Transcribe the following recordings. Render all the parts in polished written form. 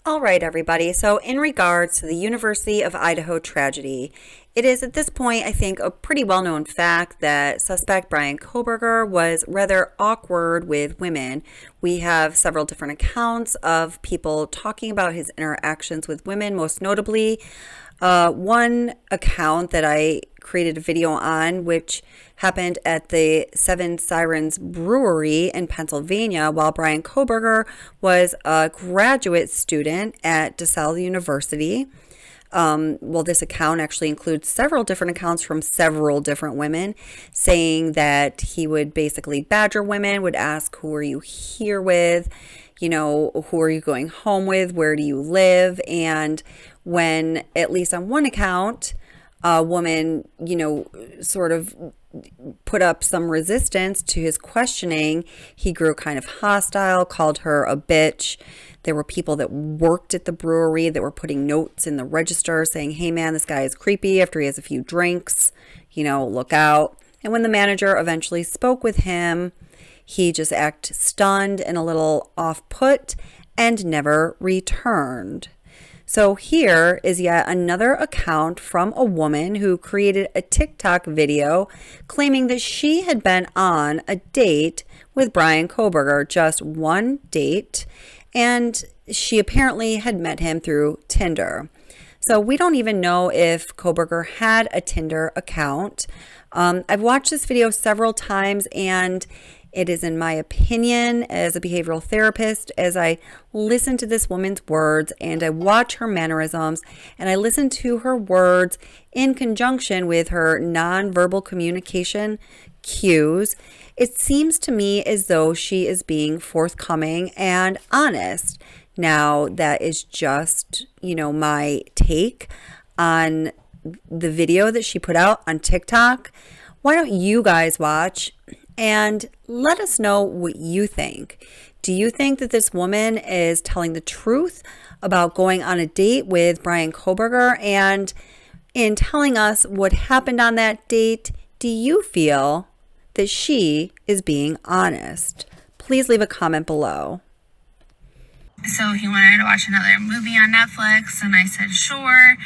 All right, everybody. So, in regards to the University of Idaho tragedy, it is at this point, I think, a pretty well known fact that suspect Bryan Kohberger was rather awkward with women. We have several different accounts of people talking about his interactions with women, most notably one account that I created a video on, which happened at the Sirens brewery in Pennsylvania while Bryan Kohberger was a graduate student at DeSalle University. Well, this account actually includes several different accounts from several different women saying that he would basically badger women, would ask, who are you here with? You know, who are you going home with? Where do you live? And when, at least on one account, a woman, sort of put up some resistance to his questioning, he grew kind of hostile, called her a bitch. There were people that worked at the brewery that were putting notes in the register saying, hey man, this guy is creepy after he has a few drinks, look out. And when the manager eventually spoke with him, he just acted stunned and a little off-put and never returned. So here is yet another account from a woman who created a TikTok video claiming that she had been on a date with Bryan Kohberger, just one date, and she apparently had met him through Tinder. So we don't even know if Kohberger had a Tinder account. I've watched this video several times, and it is, in my opinion, as a behavioral therapist, as I listen to this woman's words and I watch her mannerisms and I listen to her words in conjunction with her nonverbal communication cues, it seems to me as though she is being forthcoming and honest. Now, that is just, my take on the video that she put out on TikTok. Why don't you guys watch and let us know what you think? Do you think that this woman is telling the truth about going on a date with Bryan Kohberger? And in telling us what happened on that date, do you feel that she is being honest? Please leave a comment below. So he wanted to watch another movie on Netflix, and I said, sure.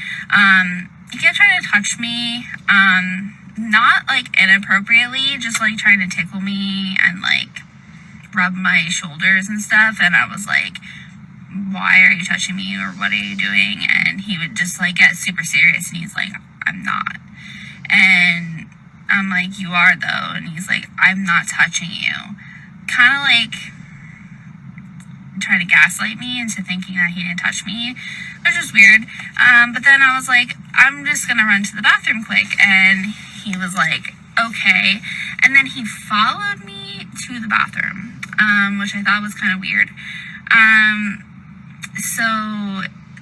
He kept trying to touch me, not like inappropriately, just like trying to tickle me and like rub my shoulders and stuff. And I was like, why are you touching me, or what are you doing? And he would just like get super serious, and he's like, I'm not. And I'm like, you are though. And he's like, I'm not touching you. Kind of like trying to gaslight me into thinking that he didn't touch me, which was weird. But then I was like, I'm just gonna run to the bathroom quick. And he was like, okay. And then he followed me to the bathroom, which I thought was kind of weird. So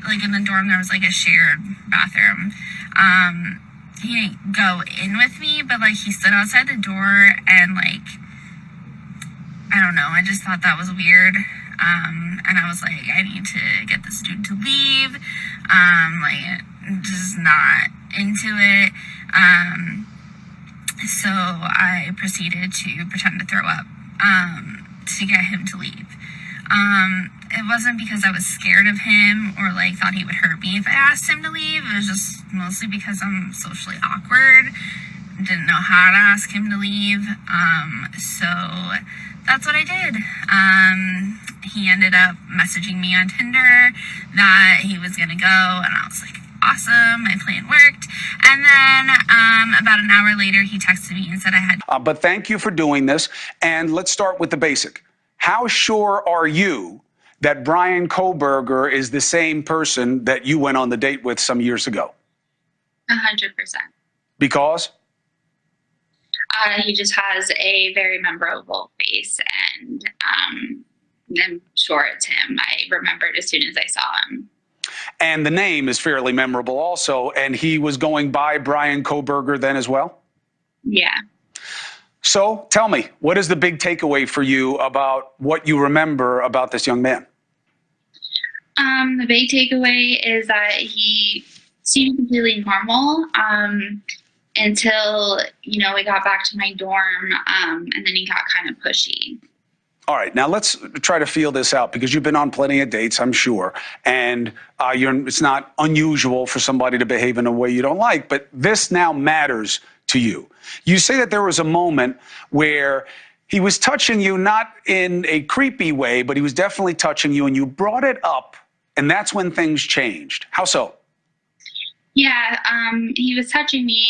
like in the dorm, there was like a shared bathroom. He didn't go in with me, but like he stood outside the door and like, I don't know, I just thought that was weird. And I was like, I need to get this dude to leave. Like, just not into it. So I proceeded to pretend to throw up, to get him to leave. It wasn't because I was scared of him or like thought he would hurt me if I asked him to leave. It was just mostly because I'm socially awkward. Didn't know how to ask him to leave. So that's what I did. He ended up messaging me on Tinder that he was gonna go, and I was like, awesome, my plan worked. And then about an hour later, he texted me and said I had. But thank you for doing this. And let's start with the basic. How sure are you that Bryan Kohberger is the same person that you went on the date with some years ago? 100%. Because? He just has a very memorable face, and I'm sure it's him. I remembered as soon as I saw him. And the name is fairly memorable also, and he was going by Bryan Kohberger then as well? Yeah. So tell me, what is the big takeaway for you about what you remember about this young man? The big takeaway is that he seemed completely normal until, we got back to my dorm, and then he got kind of pushy. All right, now let's try to feel this out because you've been on plenty of dates, I'm sure, and it's not unusual for somebody to behave in a way you don't like, but this now matters to you. You say that there was a moment where he was touching you, not in a creepy way, but he was definitely touching you, and you brought it up, and that's when things changed. How so? Yeah, he was touching me,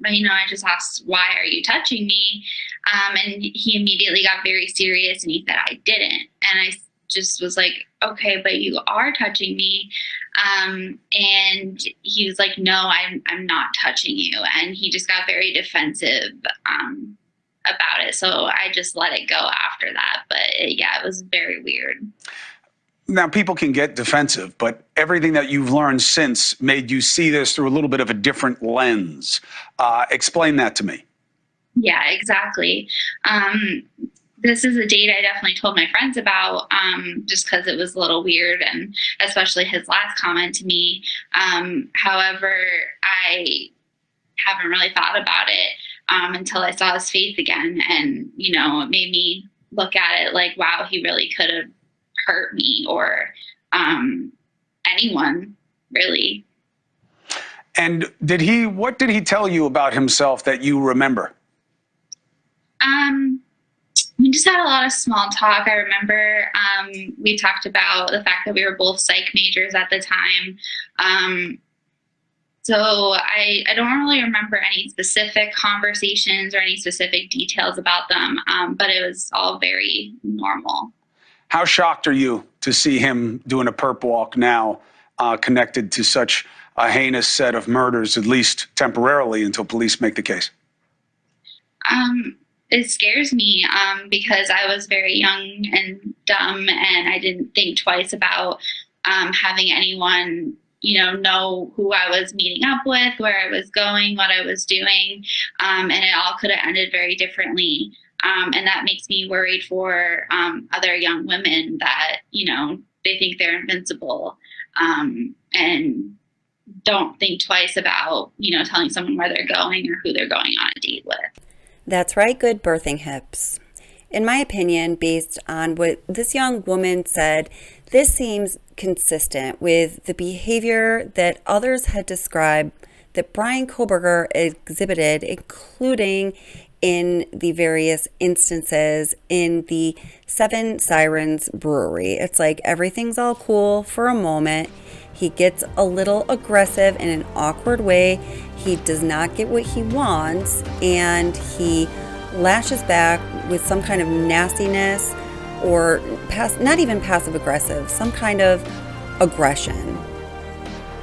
and I just asked, "Why are you touching me?" And he immediately got very serious, and he said, "I didn't." And I just was like, "Okay, but you are touching me." And he was like, "No, I'm not touching you." And he just got very defensive about it. So I just let it go after that. But it was very weird. Now, people can get defensive, but everything that you've learned since made you see this through a little bit of a different lens. Explain that to me. Yeah, exactly. This is a date I definitely told my friends about, just because it was a little weird, and especially his last comment to me. However, I haven't really thought about it until I saw his face again, and it made me look at it like, wow, he really could have hurt me, or anyone, really. And what did he tell you about himself that you remember? We just had a lot of small talk. I remember we talked about the fact that we were both psych majors at the time. So I don't really remember any specific conversations or any specific details about them, but it was all very normal. How shocked are you to see him doing a perp walk now, connected to such a heinous set of murders, at least temporarily, until police make the case? It scares me because I was very young and dumb, and I didn't think twice about having anyone, know who I was meeting up with, where I was going, what I was doing, and it all could have ended very differently. And that makes me worried for other young women that, they think they're invincible and don't think twice about, telling someone where they're going or who they're going on a date with. That's right, good birthing hips. In my opinion, based on what this young woman said, this seems consistent with the behavior that others had described that Bryan Kohberger exhibited, including in the various instances in the Sirens brewery. It's like everything's all cool for a moment. He gets a little aggressive in an awkward way. He does not get what he wants, and he lashes back with some kind of nastiness, or not even passive aggressive, some kind of aggression.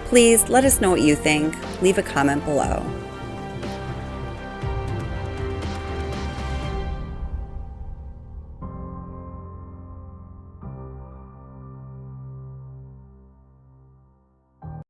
Please let us know what you think. Leave a comment below.